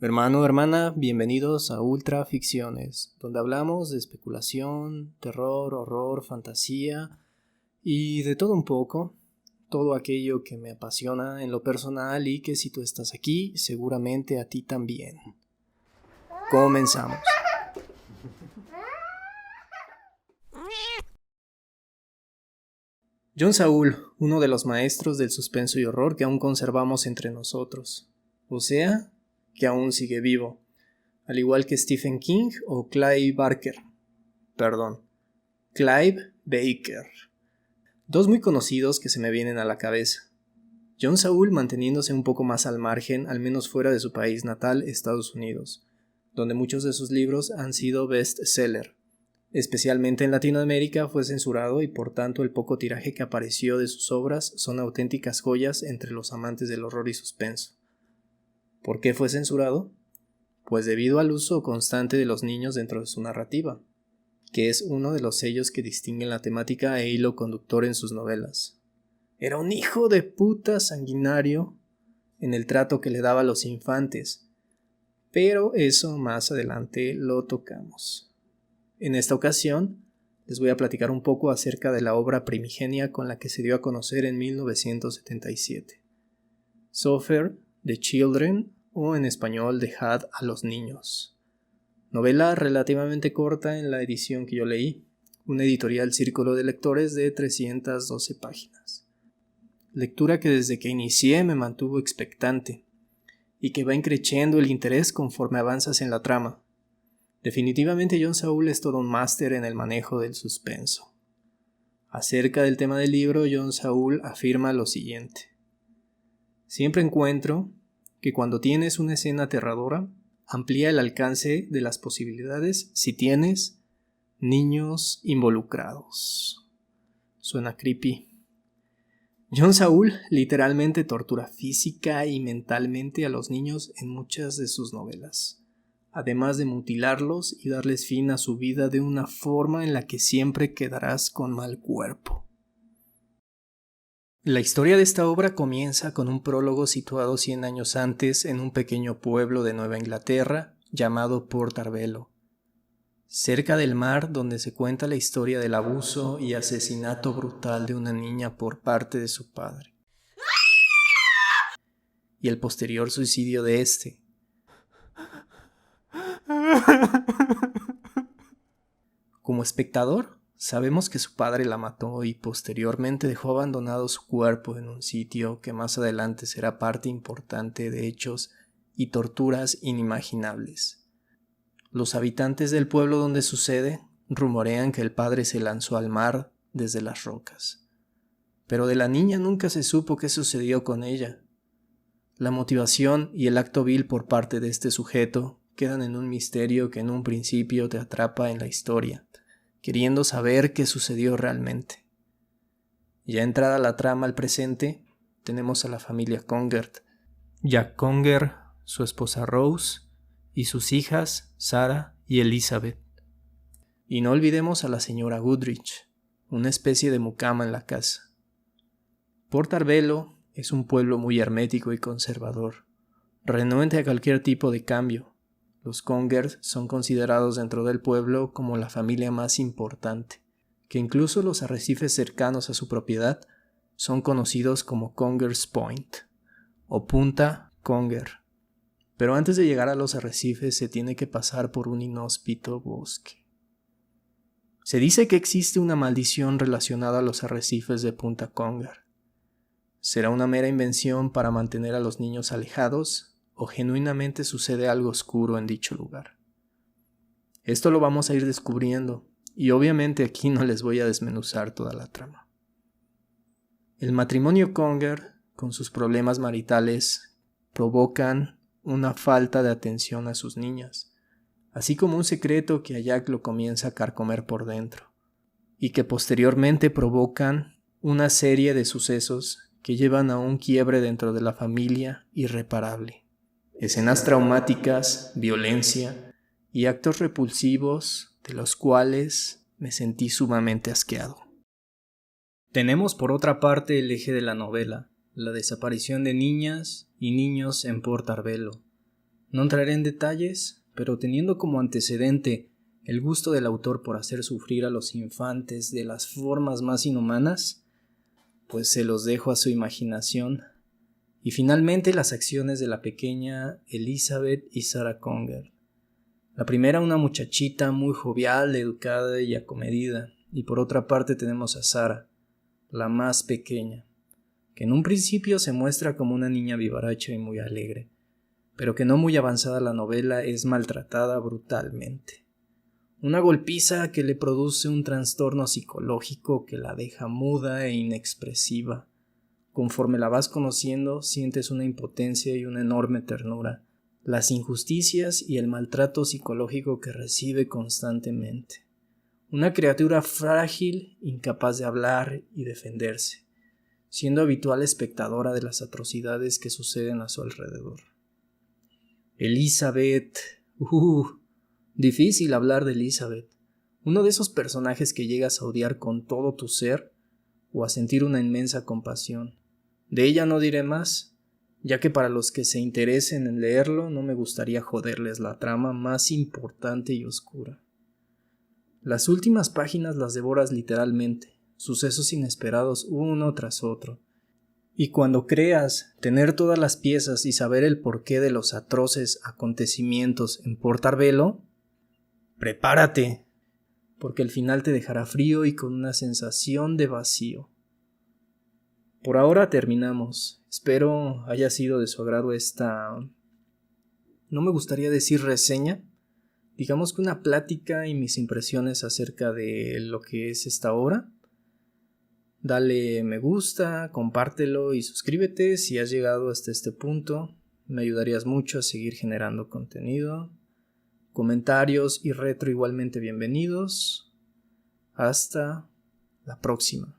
Hermano, hermana, bienvenidos a Ultra Ficciones, donde hablamos de especulación, terror, horror, fantasía y de todo un poco, todo aquello que me apasiona en lo personal y que si tú estás aquí, seguramente a ti también. Comenzamos. John Saul, uno de los maestros del suspenso y horror que aún conservamos entre nosotros, o sea, que aún sigue vivo. Al igual que Stephen King o Clive Barker. Clive Baker. Dos muy conocidos que se me vienen a la cabeza. John Saul manteniéndose un poco más al margen, al menos fuera de su país natal, Estados Unidos, donde muchos de sus libros han sido bestseller. Especialmente en Latinoamérica fue censurado y por tanto el poco tiraje que apareció de sus obras son auténticas joyas entre los amantes del horror y suspenso. ¿Por qué fue censurado? Pues debido al uso constante de los niños dentro de su narrativa, que es uno de los sellos que distinguen la temática e hilo conductor en sus novelas. Era un hijo de puta sanguinario en el trato que le daba a los infantes, pero eso más adelante lo tocamos. En esta ocasión, les voy a platicar un poco acerca de la obra primigenia con la que se dio a conocer en 1977. Suffer the Children, o en español Dejad a los niños. Novela relativamente corta en la edición que yo leí, una editorial Círculo de Lectores de 312 páginas. Lectura que desde que inicié me mantuvo expectante, y que va increciendo el interés conforme avanzas en la trama. Definitivamente John Saul es todo un máster en el manejo del suspenso. Acerca del tema del libro, John Saul afirma lo siguiente. Siempre encuentro que cuando tienes una escena aterradora, amplía el alcance de las posibilidades si tienes niños involucrados. Suena creepy. John Saul literalmente tortura física y mentalmente a los niños en muchas de sus novelas, además de mutilarlos y darles fin a su vida de una forma en la que siempre quedarás con mal cuerpo. La historia de esta obra comienza con un prólogo situado 100 años antes en un pequeño pueblo de Nueva Inglaterra llamado Port Arbelo, cerca del mar, donde se cuenta la historia del abuso y asesinato brutal de una niña por parte de su padre y el posterior suicidio de este. Como espectador, sabemos que su padre la mató y posteriormente dejó abandonado su cuerpo en un sitio que más adelante será parte importante de hechos y torturas inimaginables. Los habitantes del pueblo donde sucede rumorean que el padre se lanzó al mar desde las rocas. Pero de la niña nunca se supo qué sucedió con ella. La motivación y el acto vil por parte de este sujeto quedan en un misterio que en un principio te atrapa en la historia, queriendo saber qué sucedió realmente. Ya entrada la trama al presente, tenemos a la familia Conger, Jack Conger, su esposa Rose y sus hijas Sarah y Elizabeth. Y no olvidemos a la señora Goodrich, una especie de mucama en la casa. Port Arbelo es un pueblo muy hermético y conservador, renuente a cualquier tipo de cambio. Los Congers son considerados dentro del pueblo como la familia más importante, que incluso los arrecifes cercanos a su propiedad son conocidos como Congers Point o Punta Conger. Pero antes de llegar a los arrecifes se tiene que pasar por un inhóspito bosque. Se dice que existe una maldición relacionada a los arrecifes de Punta Conger. ¿Será una mera invención para mantener a los niños alejados o genuinamente sucede algo oscuro en dicho lugar? Esto lo vamos a ir descubriendo y obviamente aquí no les voy a desmenuzar toda la trama. El matrimonio Conger, con sus problemas maritales, provocan una falta de atención a sus niñas, así como un secreto que a Jack lo comienza a carcomer por dentro, y que posteriormente provocan una serie de sucesos que llevan a un quiebre dentro de la familia irreparable. Escenas traumáticas, violencia y actos repulsivos de los cuales me sentí sumamente asqueado. Tenemos por otra parte el eje de la novela, la desaparición de niñas y niños en Port Arbelo, No entraré en detalles, pero teniendo como antecedente el gusto del autor por hacer sufrir a los infantes de las formas más inhumanas, pues se los dejo a su imaginación. Y finalmente las acciones de la pequeña Elizabeth y Sarah Conger. La primera, una muchachita muy jovial, educada y acomedida, y por otra parte tenemos a Sarah, la más pequeña, que en un principio se muestra como una niña vivaracha y muy alegre, pero que no muy avanzada la novela es maltratada brutalmente. Una golpiza que le produce un trastorno psicológico que la deja muda e inexpresiva. Conforme la vas conociendo, sientes una impotencia y una enorme ternura, las injusticias y el maltrato psicológico que recibe constantemente. Una criatura frágil, incapaz de hablar y defenderse, siendo habitual espectadora de las atrocidades que suceden a su alrededor. Elizabeth. Difícil hablar de Elizabeth. Uno de esos personajes que llegas a odiar con todo tu ser o a sentir una inmensa compasión. De ella no diré más, ya que para los que se interesen en leerlo no me gustaría joderles la trama más importante y oscura. Las últimas páginas las devoras literalmente, sucesos inesperados uno tras otro. Y cuando creas tener todas las piezas y saber el porqué de los atroces acontecimientos en Portarbelo, prepárate, porque el final te dejará frío y con una sensación de vacío. Por ahora terminamos. Espero haya sido de su agrado esta... No me gustaría decir reseña, digamos que una plática y mis impresiones acerca de lo que es esta obra. Dale me gusta, compártelo y suscríbete si has llegado hasta este punto. Me ayudarías mucho a seguir generando contenido. Comentarios y retro igualmente bienvenidos. Hasta la próxima.